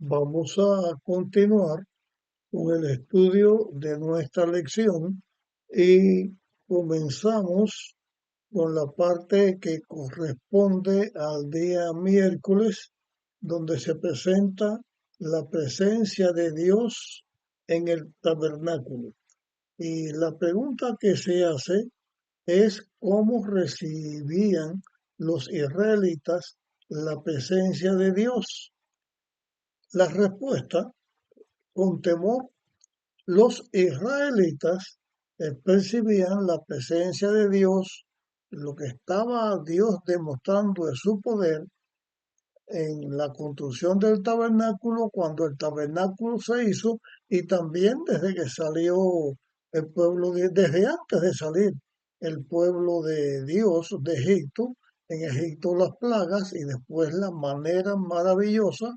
Vamos a continuar con el estudio de nuestra lección y comenzamos con la parte que corresponde al día miércoles, donde se presenta la presencia de Dios en el tabernáculo. Y la pregunta que se hace es cómo recibían los israelitas la presencia de Dios. La respuesta: con temor. Los israelitas percibían la presencia de Dios, lo que estaba Dios demostrando de su poder en la construcción del tabernáculo, cuando el tabernáculo se hizo, y también desde que salió el pueblo, desde antes de salir el pueblo de Dios de Egipto, en Egipto las plagas y después la manera maravillosa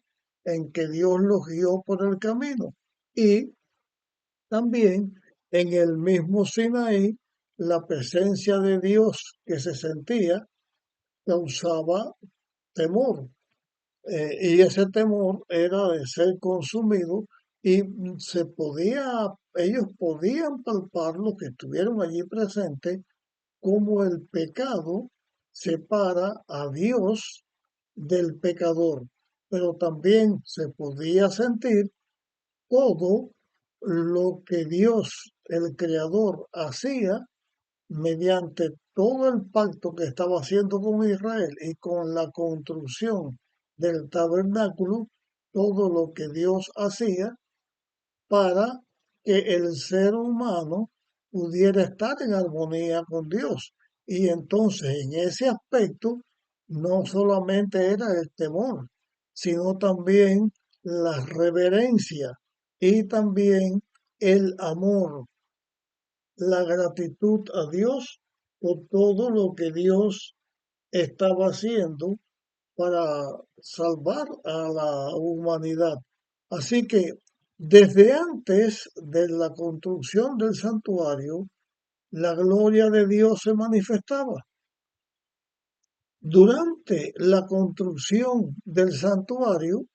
en que Dios los guió por el camino. Y también en el mismo Sinaí, la presencia de Dios que se sentía causaba temor, y ese temor era de ser consumido y ellos podían palpar, los que estuvieron allí presentes, cómo el pecado separa a Dios del pecador, pero también se podía sentir todo lo que Dios, el Creador, hacía mediante todo el pacto que estaba haciendo con Israel y con la construcción del tabernáculo, todo lo que Dios hacía para que el ser humano pudiera estar en armonía con Dios. Y entonces en ese aspecto no solamente era el temor, sino también la reverencia y también el amor, la gratitud a Dios por todo lo que Dios estaba haciendo para salvar a la humanidad. Así que desde antes de la construcción del santuario, la gloria de Dios se manifestaba. Durante la construcción del santuario,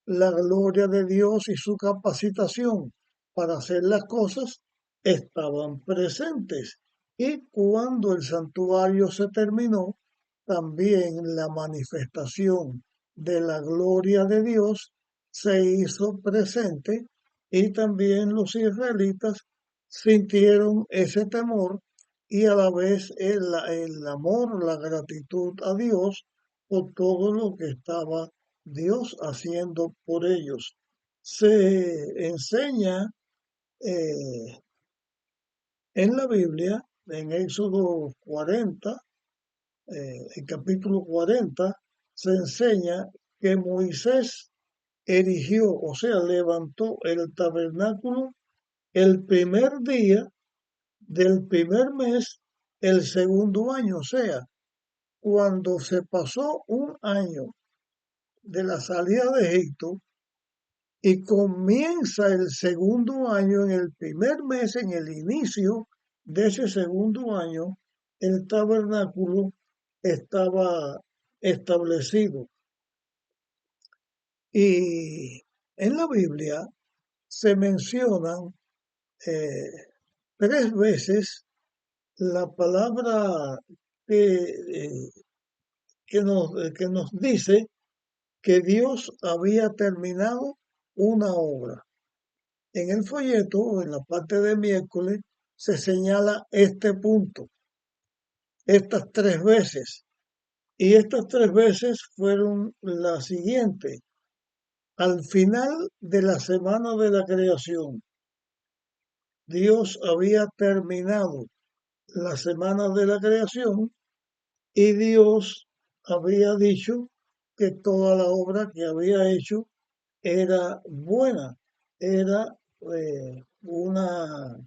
la gloria de Dios y su capacitación para hacer las cosas estaban presentes. Y cuando el santuario se terminó, también la manifestación de la gloria de Dios se hizo presente y también los israelitas sintieron ese temor y a la vez el amor, la gratitud a Dios por todo lo que estaba Dios haciendo por ellos. Se enseña eh, en la Biblia, en Éxodo 40, el capítulo 40, se enseña que Moisés erigió, o sea, levantó el tabernáculo el primer día del primer mes, el segundo año, o sea, cuando se pasó un año de la salida de Egipto, y comienza el segundo año, en el primer mes, en el inicio de ese segundo año, el tabernáculo estaba establecido. Y en la Biblia se mencionan eh, tres veces la palabra que, eh, que nos dice que Dios había terminado una obra. En el folleto, en la parte de miércoles, se señala este punto, estas tres veces. Y estas tres veces fueron las siguientes. Al final de la semana de la creación, Dios había terminado la semana de la creación y Dios había dicho que toda la obra que había hecho era buena, era una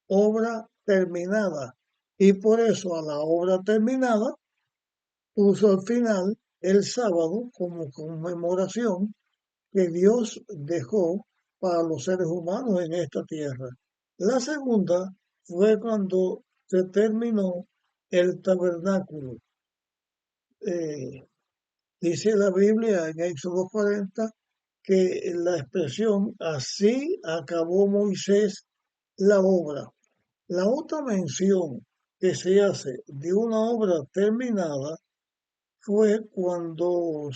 obra terminada. Y por eso a la obra terminada puso al final el sábado como conmemoración que Dios dejó para los seres humanos en esta tierra. La segunda fue cuando se terminó el tabernáculo. Eh, Dice la Biblia en Éxodo 40 que la expresión así acabó Moisés la obra. La otra mención que se hace de una obra terminada fue cuando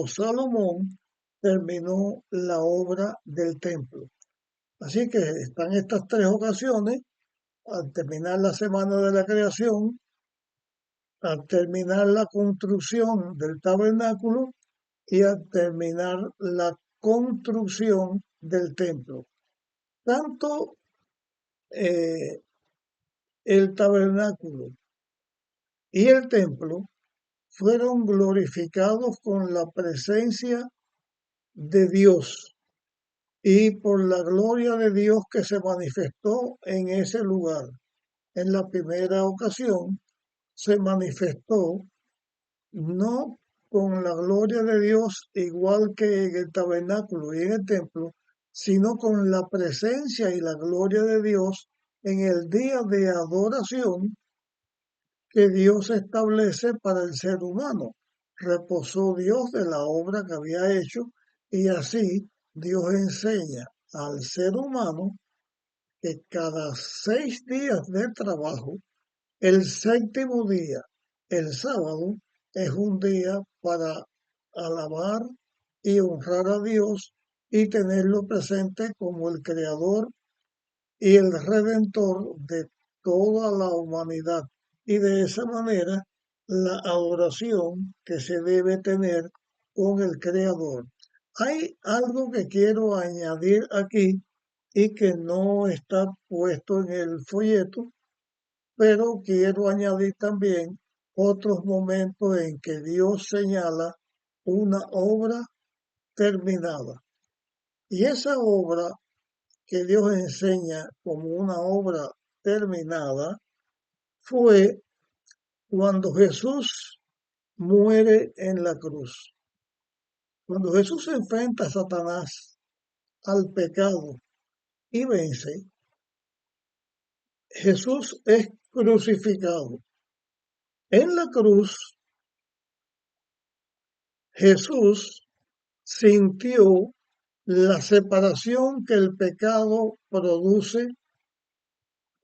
Salomón terminó la obra del templo. Así que están estas tres ocasiones: al terminar la semana de la creación, al terminar la construcción del tabernáculo y al terminar la construcción del templo. Tanto eh, el tabernáculo y el templo fueron glorificados con la presencia de Dios y por la gloria de Dios que se manifestó en ese lugar. En la primera ocasión se manifestó no con la gloria de Dios igual que en el tabernáculo y en el templo, sino con la presencia y la gloria de Dios en el día de adoración que Dios establece para el ser humano. Reposó Dios de la obra que había hecho y así Dios enseña al ser humano que cada 6 días de trabajo, el séptimo día, el sábado, es un día para alabar y honrar a Dios y tenerlo presente como el creador y el redentor de toda la humanidad. Y de esa manera la adoración que se debe tener con el creador. Hay algo que quiero añadir aquí y que no está puesto en el folleto, pero quiero añadir también otros momentos en que Dios señala una obra terminada. Y esa obra que Dios enseña como una obra terminada fue cuando Jesús muere en la cruz. Cuando Jesús se enfrenta a Satanás, al pecado y vence, Jesús es crucificado. En la cruz, Jesús sintió la separación que el pecado produce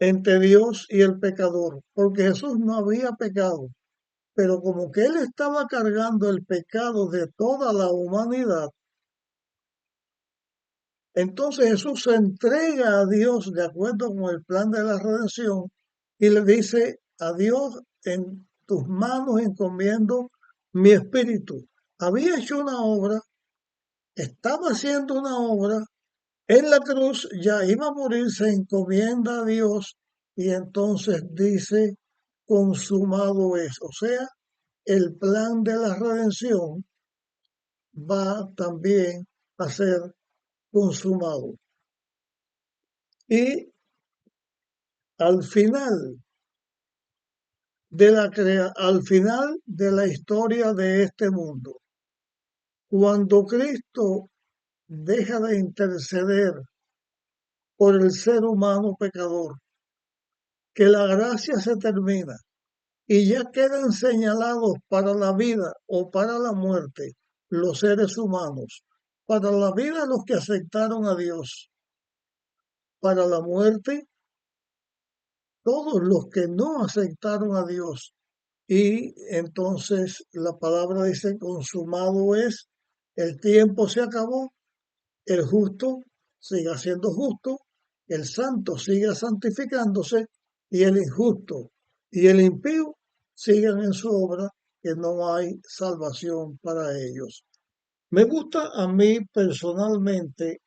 entre Dios y el pecador, porque Jesús no había pecado, pero como que él estaba cargando el pecado de toda la humanidad, entonces Jesús se entrega a Dios de acuerdo con el plan de la redención y le dice a Dios: en tus manos encomiendo mi espíritu. Había hecho una obra, estaba haciendo una obra, en la cruz ya iba a morir, se encomienda a Dios y entonces dice: consumado es. O sea, el plan de la redención va también a ser consumado. Y al final al final de la historia de este mundo, cuando Cristo deja de interceder por el ser humano pecador, que la gracia se termina y ya quedan señalados para la vida o para la muerte los seres humanos, para la vida los que aceptaron a Dios, para la muerte todos los que no aceptaron a Dios. Y entonces la palabra dice: consumado es, el tiempo se acabó, el justo siga siendo justo, el santo siga santificándose y el injusto y el impío sigan en su obra, que no hay salvación para ellos. Me gusta a mí personalmente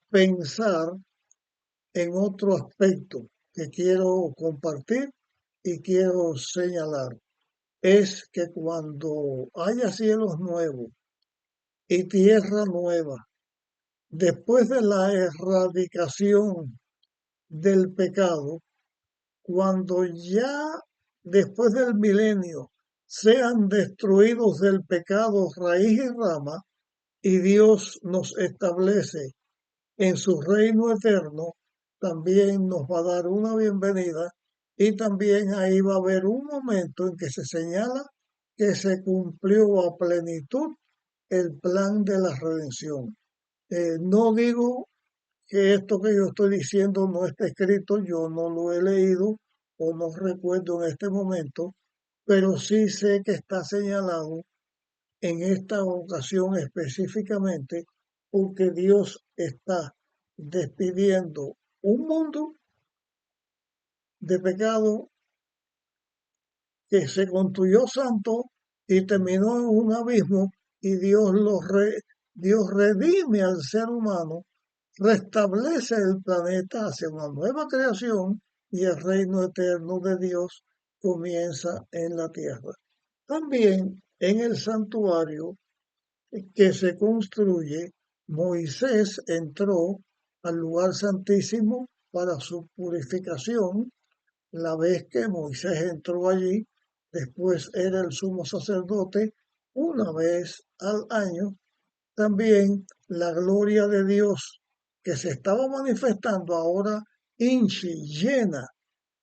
pensar en otro aspecto que quiero compartir y quiero señalar. Es que cuando haya cielos nuevos y tierra nueva, después de la erradicación del pecado, cuando ya después del milenio sean destruidos del pecado raíz y rama, y Dios nos establece en su reino eterno, también nos va a dar una bienvenida y también ahí va a haber un momento en que se señala que se cumplió a plenitud el plan de la redención. No digo que esto que yo estoy diciendo no está escrito, yo no lo he leído o no recuerdo en este momento, pero sí sé que está señalado en esta ocasión específicamente porque Dios está despidiendo un mundo de pecado que se construyó santo y terminó en un abismo y Dios redime al ser humano, restablece el planeta hacia una nueva creación y el reino eterno de Dios comienza en la tierra. También en el santuario que se construye, Moisés entró al lugar santísimo para su purificación. La vez que Moisés entró allí, después era el sumo sacerdote una vez al año. También la gloria de Dios que se estaba manifestando ahora hinchi, llena,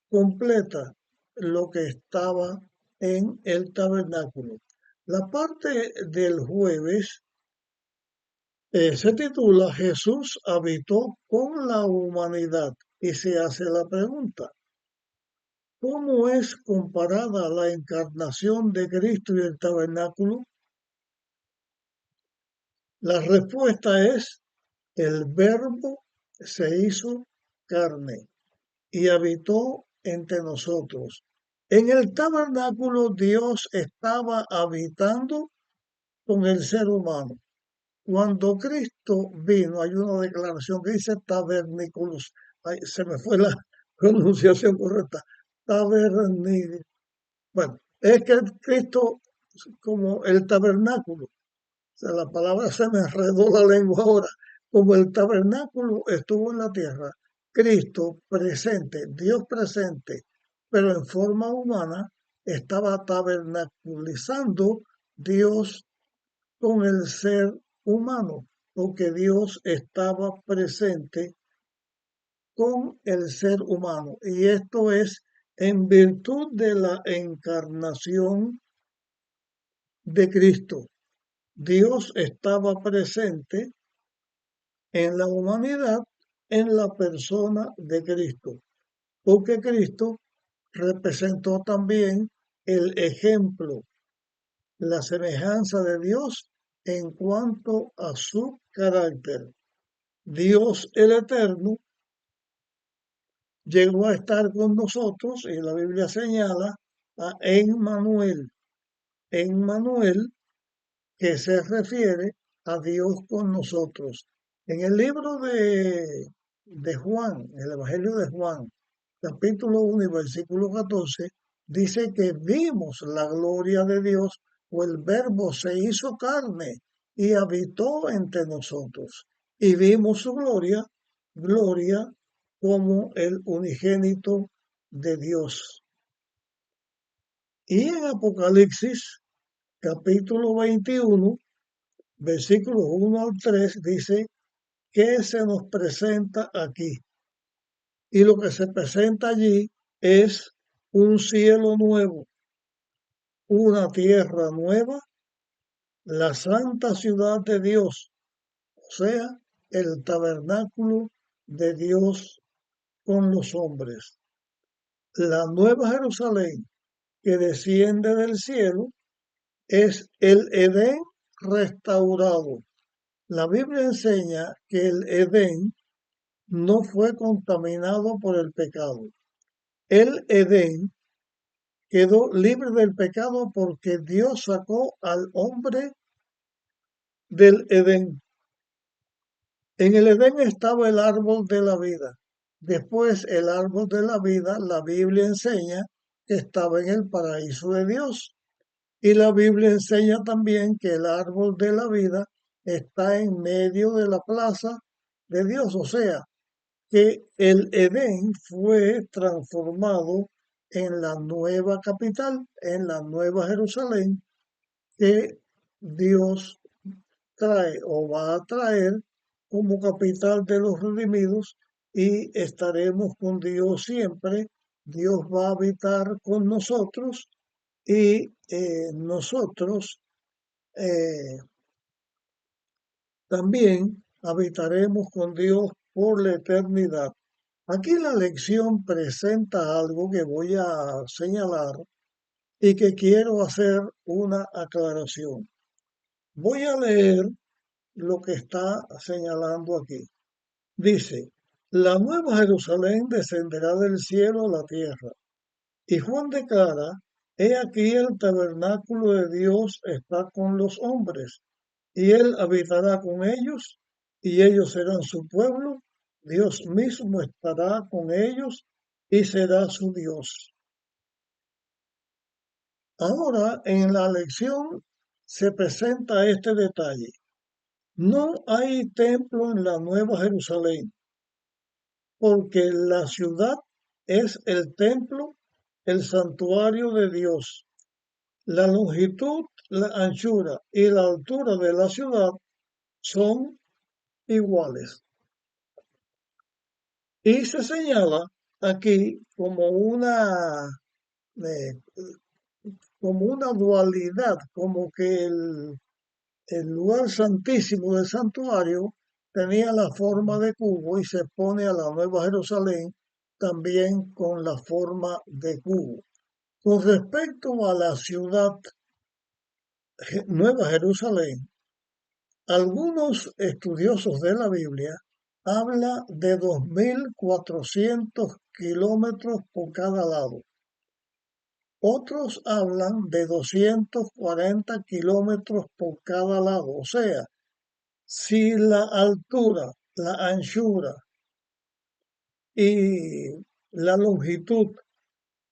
completa lo que estaba en el tabernáculo. La parte del jueves se titula Jesús habitó con la humanidad y se hace la pregunta, ¿cómo es comparada la encarnación de Cristo y el tabernáculo? La respuesta es, el Verbo se hizo carne y habitó entre nosotros. En el tabernáculo Dios estaba habitando con el ser humano. Cuando Cristo vino, hay una declaración que dice tabernículos. Ay, se me fue la pronunciación correcta. Tabernículos. Bueno, es que Cristo, como el tabernáculo, o sea, la palabra se me enredó la lengua ahora, como el tabernáculo estuvo en la tierra, Cristo presente, Dios presente, pero en forma humana, estaba tabernaculizando Dios con el ser humano, porque Dios estaba presente con el ser humano. Y esto es en virtud de la encarnación de Cristo. Dios estaba presente en la humanidad en la persona de Cristo, porque Cristo representó también el ejemplo, la semejanza de Dios en cuanto a su carácter. Dios el Eterno llegó a estar con nosotros y la Biblia señala a Emmanuel. Emmanuel que se refiere a Dios con nosotros. En el libro de Juan, el Evangelio de Juan, capítulo 1 y versículo 14, dice que vimos la gloria de Dios, o el Verbo se hizo carne y habitó entre nosotros. Y vimos su gloria, gloria como el unigénito de Dios. Y en Apocalipsis, capítulo 21, versículos 1 al 3 dice que se nos presenta aquí. Y lo que se presenta allí es un cielo nuevo, una tierra nueva, la santa ciudad de Dios, o sea, el tabernáculo de Dios con los hombres. La nueva Jerusalén que desciende del cielo es el Edén restaurado. La Biblia enseña que el Edén no fue contaminado por el pecado. El Edén quedó libre del pecado porque Dios sacó al hombre del Edén. En el Edén estaba el árbol de la vida. Después el árbol de la vida, la Biblia enseña que estaba en el paraíso de Dios. Y la Biblia enseña también que el árbol de la vida está en medio de la plaza de Dios, o sea, que el Edén fue transformado en la nueva capital, en la nueva Jerusalén, que Dios trae o va a traer como capital de los redimidos y estaremos con Dios siempre. Dios va a habitar con nosotros y nosotros eh, también habitaremos con Dios por la eternidad. Aquí la lección presenta algo que voy a señalar y que quiero hacer una aclaración. Voy a leer lo que está señalando aquí. Dice, la nueva Jerusalén descenderá del cielo a la tierra. Y Juan declara, he aquí el tabernáculo de Dios está con los hombres, y él habitará con ellos, y ellos serán su pueblo, Dios mismo estará con ellos y será su Dios. Ahora en la lección se presenta este detalle. No hay templo en la Nueva Jerusalén, porque la ciudad es el templo, el santuario de Dios. La longitud, la anchura y la altura de la ciudad son iguales. Y se señala aquí eh, como una dualidad, como que el lugar santísimo del santuario tenía la forma de cubo y se pone a la Nueva Jerusalén también con la forma de cubo. Con respecto a la ciudad Nueva Jerusalén, algunos estudiosos de la Biblia hablan de 2.400 kilómetros por cada lado. Otros hablan de 240 kilómetros por cada lado. O sea, si la altura, la anchura y la longitud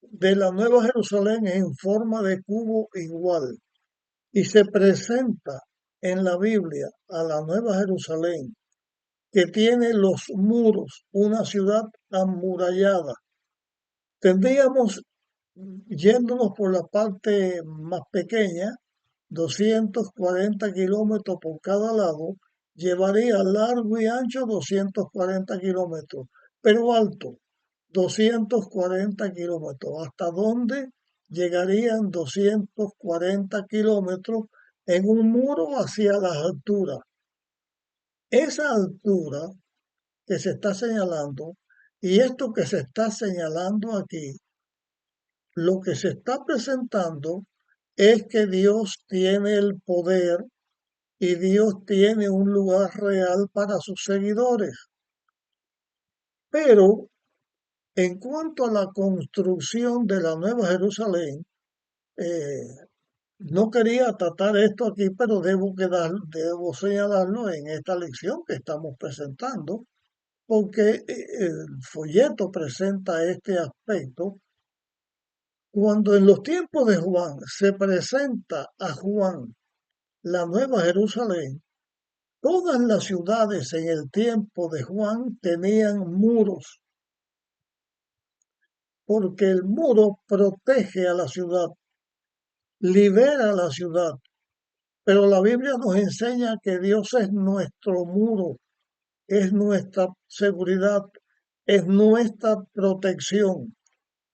de la Nueva Jerusalén es en forma de cubo igual y se presenta en la Biblia a la Nueva Jerusalén que tiene los muros, una ciudad amurallada. Tendríamos, yéndonos por la parte más pequeña, 240 kilómetros por cada lado, llevaría largo y ancho 240 kilómetros, pero alto 240 kilómetros. ¿Hasta dónde llegarían 240 kilómetros en un muro hacia las alturas? Esa altura que se está señalando y esto que se está señalando aquí, lo que se está presentando es que Dios tiene el poder y Dios tiene un lugar real para sus seguidores. Pero en cuanto a la construcción de la Nueva Jerusalén, eh, no quería tratar esto aquí, pero debo señalarlo en esta lección que estamos presentando, porque el folleto presenta este aspecto. Cuando en los tiempos de Juan se presenta a Juan la Nueva Jerusalén, todas las ciudades en el tiempo de Juan tenían muros, porque el muro protege a la ciudad, libera a la ciudad, pero la Biblia nos enseña que Dios es nuestro muro, es nuestra seguridad, es nuestra protección.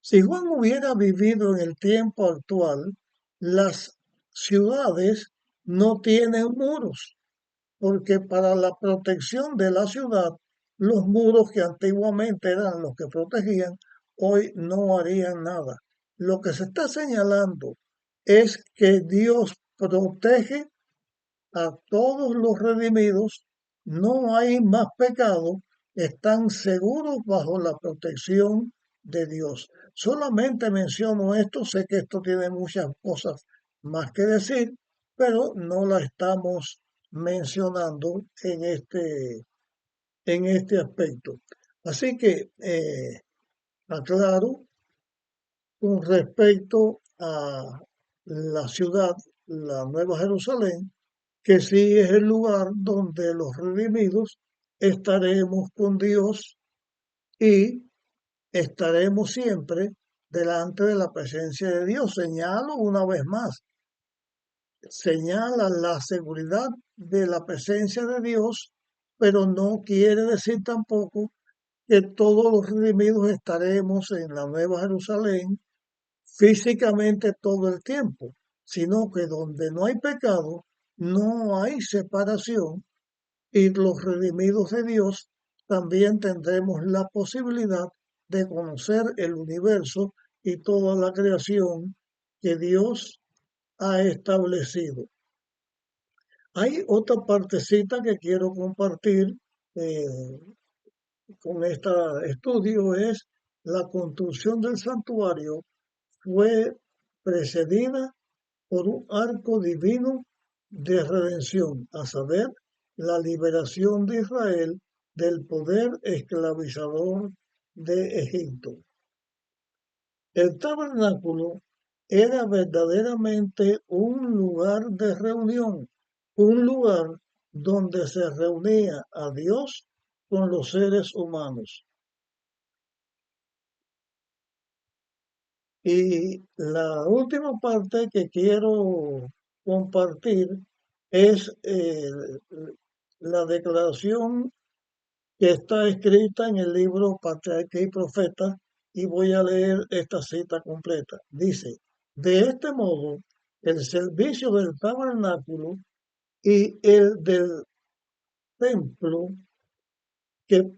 Si Juan hubiera vivido en el tiempo actual, las ciudades no tienen muros, porque para la protección de la ciudad, los muros que antiguamente eran los que protegían, hoy no harían nada. Lo que se está señalando es que Dios protege a todos los redimidos, no hay más pecado, están seguros bajo la protección de Dios. Solamente menciono esto, sé que esto tiene muchas cosas más que decir, pero no la estamos mencionando en este aspecto. Así que aclaro con respecto a la ciudad, la Nueva Jerusalén, que sí es el lugar donde los redimidos estaremos con Dios y estaremos siempre delante de la presencia de Dios. Señalo una vez más, señala la seguridad de la presencia de Dios, pero no quiere decir tampoco que todos los redimidos estaremos en la Nueva Jerusalén físicamente todo el tiempo. sino que donde no hay pecado, no hay separación y los redimidos de Dios también tendremos la posibilidad de conocer el universo y toda la creación que Dios ha establecido. Hay otra partecita que quiero compartir eh, con este estudio, es la construcción del santuario fue precedida por un arco divino de redención, a saber, la liberación de Israel del poder esclavizador de Egipto. El tabernáculo era verdaderamente un lugar de reunión, un lugar donde se reunía a Dios con los seres humanos. Y la última parte que quiero compartir es la declaración que está escrita en el libro Patriarca y Profeta, y voy a leer esta cita completa. Dice, de este modo, el servicio del tabernáculo y el del templo que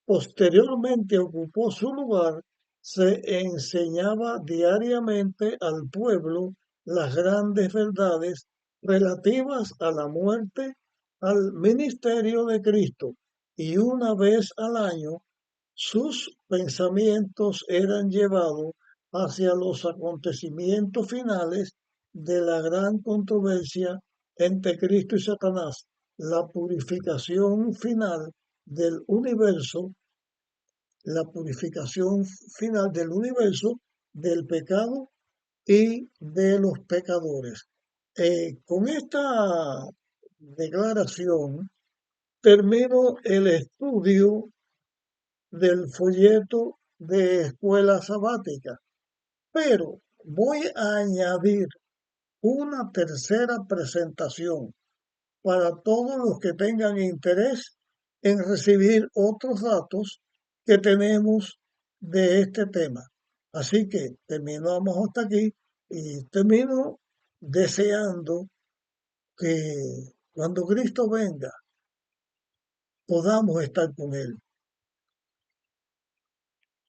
posteriormente ocupó su lugar, se enseñaba diariamente al pueblo las grandes verdades relativas a la muerte, al ministerio de Cristo, y una vez al año sus pensamientos eran llevados hacia los acontecimientos finales de la gran controversia entre Cristo y Satanás, la purificación final del universo, la purificación final del universo, del pecado y de los pecadores. Con esta declaración termino el estudio del folleto de escuela sabática, pero voy a añadir una tercera presentación para todos los que tengan interés en recibir otros datos que tenemos de este tema. Así que terminamos hasta aquí y termino deseando que cuando Cristo venga podamos estar con Él,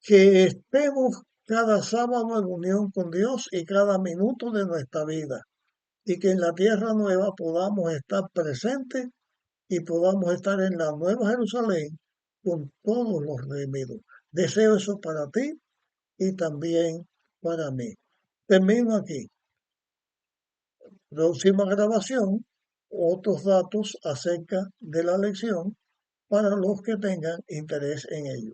que estemos cada sábado en unión con Dios y cada minuto de nuestra vida, y que en la tierra nueva podamos estar presentes y podamos estar en la Nueva Jerusalén con todos los redimidos. Deseo eso para ti y también para mí. Termino aquí. Próxima grabación, otros datos acerca de la lección para los que tengan interés en ello.